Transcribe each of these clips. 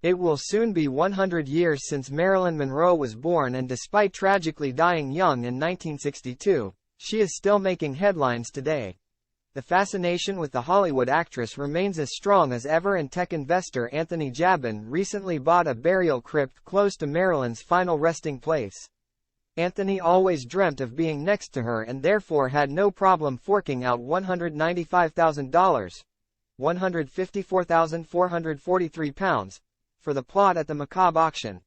It will soon be 100 years since Marilyn Monroe was born, and despite tragically dying young in 1962, she is still making headlines today. The fascination with the Hollywood actress remains as strong as ever, and tech investor Anthony Jabin recently bought a burial crypt close to Marilyn's final resting place. Anthony always dreamt of being next to her and therefore had no problem forking out $195,000, £154,443, for the plot at the macabre auction.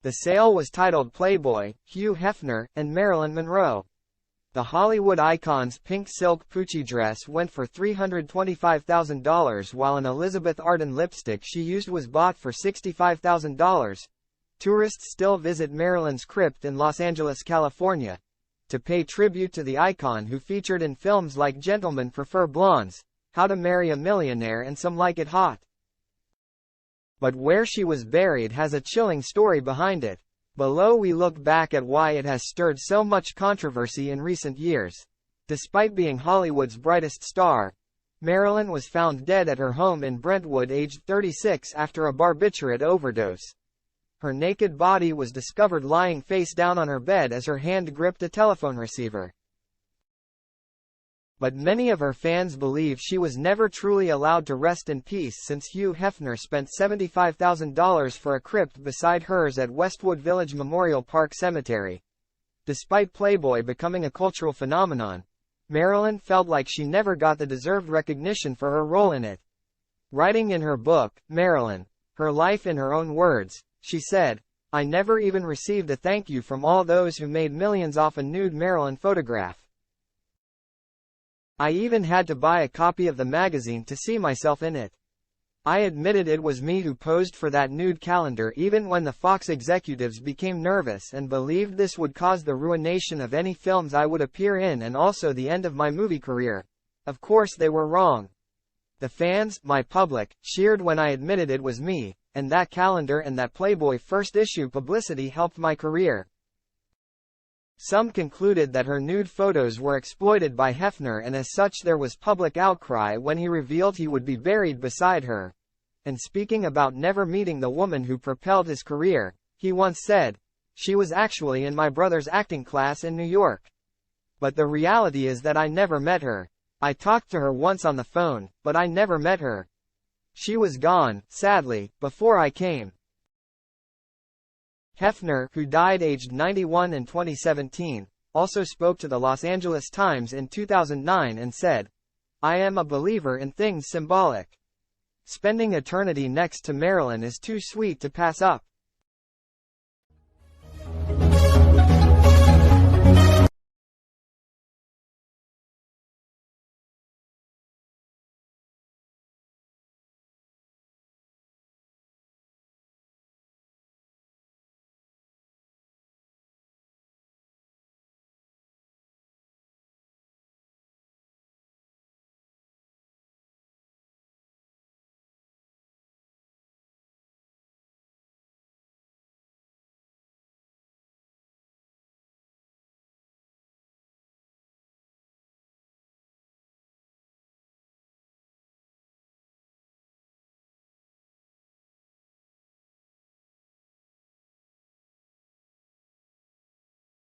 The sale was titled Playboy, Hugh Hefner, and Marilyn Monroe. The Hollywood icon's pink silk Pucci dress went for $325,000, while an Elizabeth Arden lipstick she used was bought for $65,000. Tourists still visit Marilyn's crypt in Los Angeles, California, to pay tribute to the icon, who featured in films like Gentlemen Prefer Blondes, How to Marry a Millionaire, and Some Like It Hot. But where she was buried has a chilling story behind it. Below we look back at why it has stirred so much controversy in recent years. Despite being Hollywood's brightest star, Marilyn was found dead at her home in Brentwood aged 36 after a barbiturate overdose. Her naked body was discovered lying face down on her bed as her hand gripped a telephone receiver. But many of her fans believe she was never truly allowed to rest in peace, since Hugh Hefner spent $75,000 for a crypt beside hers at Westwood Village Memorial Park Cemetery. Despite Playboy becoming a cultural phenomenon, Marilyn felt like she never got the deserved recognition for her role in it. Writing in her book, Marilyn, Her Life in Her Own Words, she said, "I never even received a thank you from all those who made millions off a nude Marilyn photograph. I even had to buy a copy of the magazine to see myself in it. I admitted it was me who posed for that nude calendar, even when the Fox executives became nervous and believed this would cause the ruination of any films I would appear in and also the end of my movie career. Of course they were wrong. The fans, my public, cheered when I admitted it was me, and that calendar and that Playboy first issue publicity helped my career." Some concluded that her nude photos were exploited by Hefner, and as such there was public outcry when he revealed he would be buried beside her. And speaking about never meeting the woman who propelled his career, he once said, "She was actually in my brother's acting class in New York. But the reality is that I never met her. I talked to her once on the phone, but I never met her. She was gone, sadly, before I came." Hefner, who died aged 91 in 2017, also spoke to the Los Angeles Times in 2009 and said, "I am a believer in things symbolic. Spending eternity next to Marilyn is too sweet to pass up.